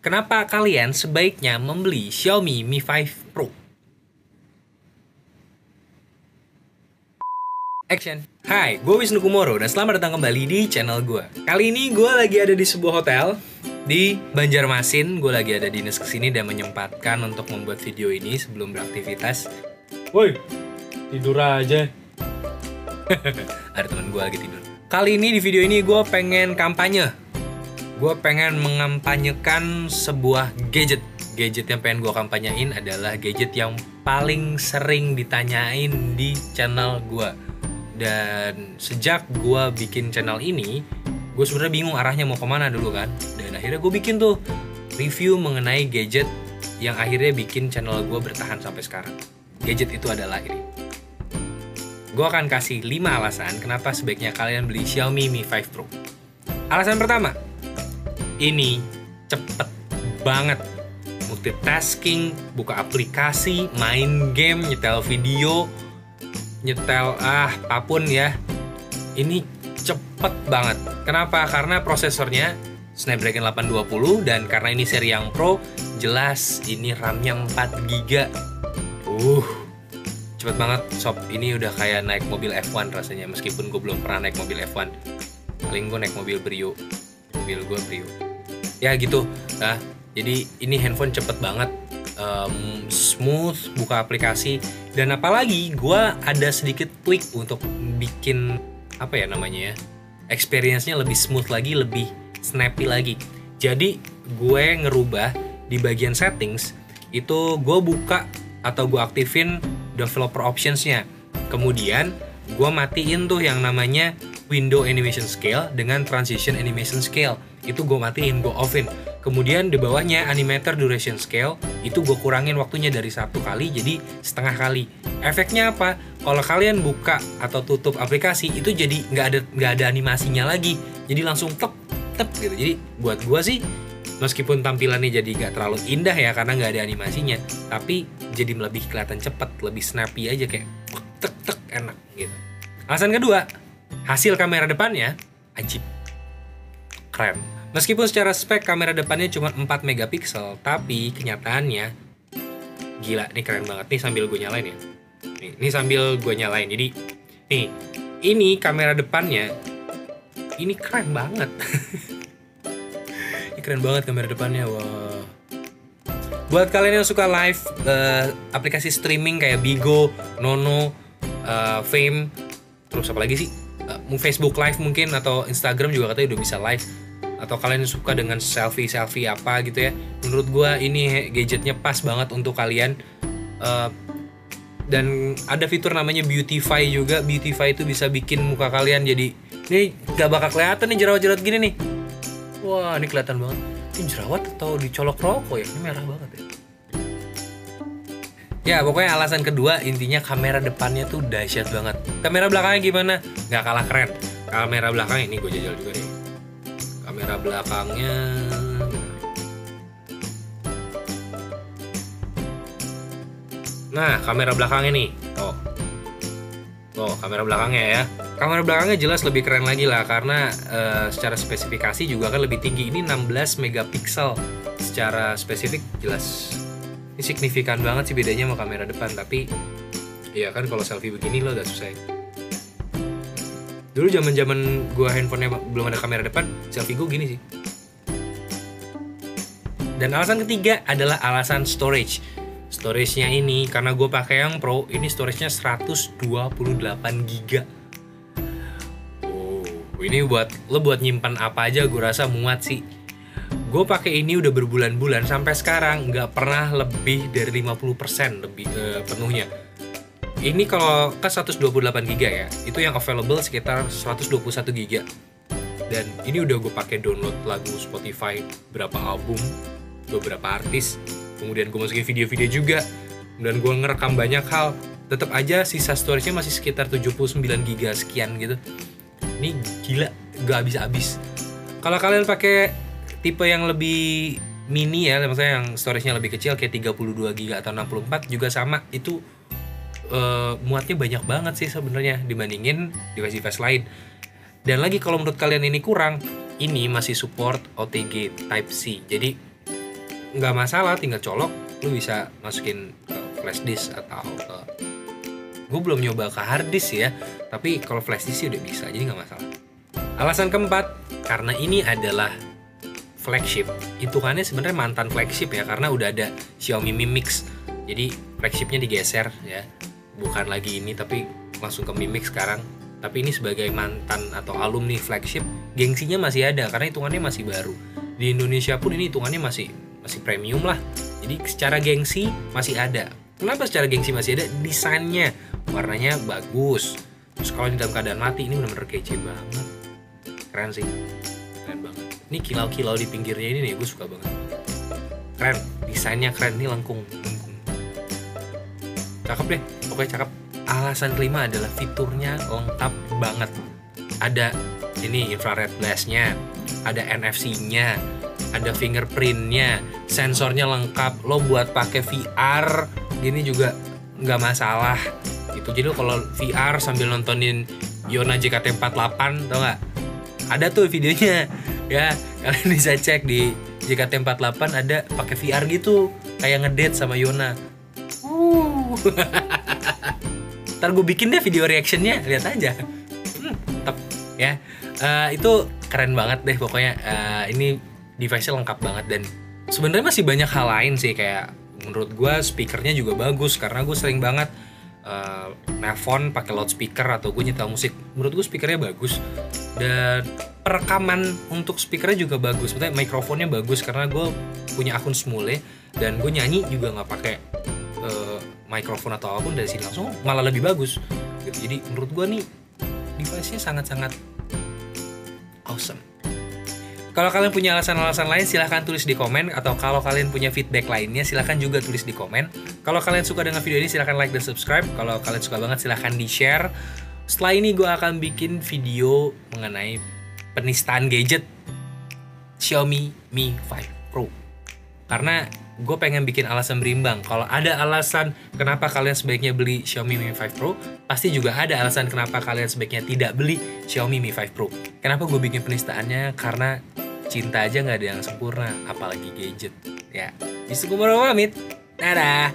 Kenapa kalian sebaiknya membeli Xiaomi Mi 5 Pro? Action. Hai, gue Wisnu Kumoro dan selamat datang kembali di channel gue. Kali ini gue lagi ada di sebuah hotel di Banjarmasin. Gue lagi ada dinas kesini dan menyempatkan untuk membuat video ini sebelum beraktivitas. Woi, tidur aja. Ada teman gue lagi tidur. Kali ini di video ini gue pengen kampanye. Gue pengen mengampanyekan sebuah gadget. Gadget yang pengen gue kampanyain adalah gadget yang paling sering ditanyain di channel gue. Dan sejak gue bikin channel ini, gue sebenarnya bingung arahnya mau kemana dulu kan. Dan akhirnya gue bikin tuh review mengenai gadget yang akhirnya bikin channel gue bertahan sampai sekarang. Gadget itu adalah ini. Gue akan kasih 5 alasan kenapa sebaiknya kalian beli Xiaomi Mi 5 Pro. Alasan pertama, ini cepet banget. Multitasking, buka aplikasi, main game, nyetel video, nyetel apapun ya. Ini cepet banget. Kenapa? Karena prosesornya Snapdragon 820 dan karena ini seri yang Pro, jelas ini RAM-nya 4GB. Cepet banget sob. Ini udah kayak naik mobil F1 rasanya, meskipun gue belum pernah naik mobil F1. Paling gue naik mobil Brio. Mobil gue Brio. Ya gitu. Nah, jadi ini handphone cepet banget. Smooth, buka aplikasi. Dan apalagi gue ada sedikit tweak untuk bikin apa ya namanya ya, experience-nya lebih smooth lagi, lebih snappy lagi. Jadi gue ngerubah di bagian settings itu, gue buka atau gue aktifin developer options-nya. Kemudian gue matiin tuh yang namanya window animation scale dengan transition animation scale. Itu gue matiin, gue offin. Kemudian di bawahnya animator duration scale itu gue kurangin waktunya dari 1 kali jadi setengah kali. Efeknya apa? Kalau kalian buka atau tutup aplikasi itu jadi nggak ada animasinya lagi. Jadi langsung tep gitu. Jadi buat gue sih, meskipun tampilannya jadi nggak terlalu indah ya karena nggak ada animasinya, tapi jadi lebih kelihatan cepet, lebih snappy aja, kayak tek enak gitu. Alasan kedua, hasil kamera depannya ajib, keren. Meskipun secara spek kamera depannya cuma 4 megapiksel, tapi kenyataannya gila, nih keren banget nih sambil gue nyalain ya. Nih sambil gue nyalain. Jadi nih, ini kamera depannya ini keren banget. Ini keren banget kamera depannya, wah. Buat kalian yang suka live aplikasi streaming kayak Bigo, Nono, Fame, terus apa lagi sih? Facebook Live mungkin, atau Instagram juga katanya udah bisa live. Atau kalian suka dengan selfie apa gitu ya, menurut gue ini gadgetnya pas banget untuk kalian. Dan ada fitur namanya Beautify juga. Beautify itu bisa bikin muka kalian jadi, ini gak bakal kelihatan nih jerawat-jerawat gini nih. Wah, ini kelihatan banget. Ini jerawat atau dicolok rokok ya? Ini merah banget ya. Ya pokoknya alasan kedua, intinya kamera depannya tuh dahsyat banget. Kamera belakangnya gimana? Gak kalah keren. Kamera belakangnya ini gue jajal juga nih. Kamera belakangnya, nah kamera belakangnya nih, tuh kamera belakangnya ya. Kamera belakangnya jelas lebih keren lagi lah, karena secara spesifikasi juga kan lebih tinggi. Ini 16 megapiksel. Secara spesifik jelas ini signifikan banget sih bedanya sama kamera depan. Tapi ya kan kalau selfie begini lo udah susah. Dulu zaman gue handphonenya belum ada kamera depan, selfie gue gini sih. Dan alasan ketiga adalah alasan storage. Storage-nya ini karena gue pakai yang Pro, ini storage-nya 128 GB. Ini buat nyimpan apa aja gue rasa muat sih. Gue pakai ini udah berbulan-bulan, sampai sekarang nggak pernah lebih dari 50% lebih penuhnya. Ini kalau kan 128 GB ya, itu yang available sekitar 121 GB. Dan ini udah gue pakai download lagu Spotify, berapa album, beberapa artis. Kemudian gue masukin video-video juga. Dan gue ngerekam banyak hal. Tetap aja sisa storage-nya masih sekitar 79 GB sekian gitu. Ini gila, gak habis-habis. Kalau kalian pakai tipe yang lebih mini ya, maksudnya yang storage-nya lebih kecil kayak 32 GB atau 64 juga sama, itu muatnya banyak banget sih sebenarnya dibandingin device-device lain. Dan lagi kalau menurut kalian ini kurang, ini masih support OTG Type-C. Jadi nggak masalah, tinggal colok, lu bisa masukin ke flash disk atau ke, gue belum nyoba ke hard disk ya, tapi kalau flash disk sih udah bisa, jadi nggak masalah. Alasan keempat, karena ini adalah flagship. Hitungannya sebenarnya mantan flagship ya, karena udah ada Xiaomi Mi Mix. Jadi flagshipnya digeser ya, bukan lagi ini tapi langsung ke Mi Mix sekarang. Tapi ini sebagai mantan atau alumni flagship, gengsinya masih ada karena hitungannya masih baru. Di Indonesia pun ini hitungannya masih premium lah. Jadi secara gengsi masih ada. Kenapa secara gengsi masih ada? Desainnya, warnanya bagus. Terus kalau di dalam keadaan mati, ini benar-benar kece banget. Keren sih, keren banget. Ini kilau-kilau di pinggirnya ini nih, gue suka banget. Keren, desainnya keren, ini lengkung. Cakep deh, pokoknya cakep. Alasan kelima adalah fiturnya lengkap banget. Ada ini infrared blast-nya, ada NFC-nya, ada fingerprint-nya, sensornya lengkap. Lo buat pakai VR gini juga nggak masalah. Itu jadi lo kalau VR sambil nontonin Yona JKT48, tau nggak? Ada tuh videonya ya, kalian bisa cek di JKT48 ada pakai VR gitu, kayak ngedate sama Yona. Ntar gue bikin deh video reactionnya, lihat aja. Mantap ya. Itu keren banget deh pokoknya. Ini device-nya lengkap banget dan sebenarnya masih banyak hal lain sih, kayak menurut gue speakernya juga bagus karena gue sering banget nelpon pakai loudspeaker atau gue nyetel musik. Menurut gue speakernya bagus dan perekaman untuk speakernya juga bagus. Maksudnya mikrofonnya bagus karena gue punya akun Smule dan gue nyanyi juga nggak pakai mikrofon atau apapun, dari sini langsung malah lebih bagus gitu. Jadi menurut gue nih device-nya sangat-sangat awesome. Kalau kalian punya alasan-alasan lain silahkan tulis di komen, atau kalau kalian punya feedback lainnya silahkan juga tulis di komen. Kalau kalian suka dengan video ini silahkan like dan subscribe. Kalau kalian suka banget silahkan di share. Setelah ini gue akan bikin video mengenai penistaan gadget Xiaomi Mi 5 Pro, karena gue pengen bikin alasan berimbang. Kalau ada alasan kenapa kalian sebaiknya beli Xiaomi Mi 5 Pro, pasti juga ada alasan kenapa kalian sebaiknya tidak beli Xiaomi Mi 5 Pro. Kenapa gue bikin penistaannya? Karena cinta aja nggak ada yang sempurna, apalagi gadget ya. Justru gue mau pamit. Dadah.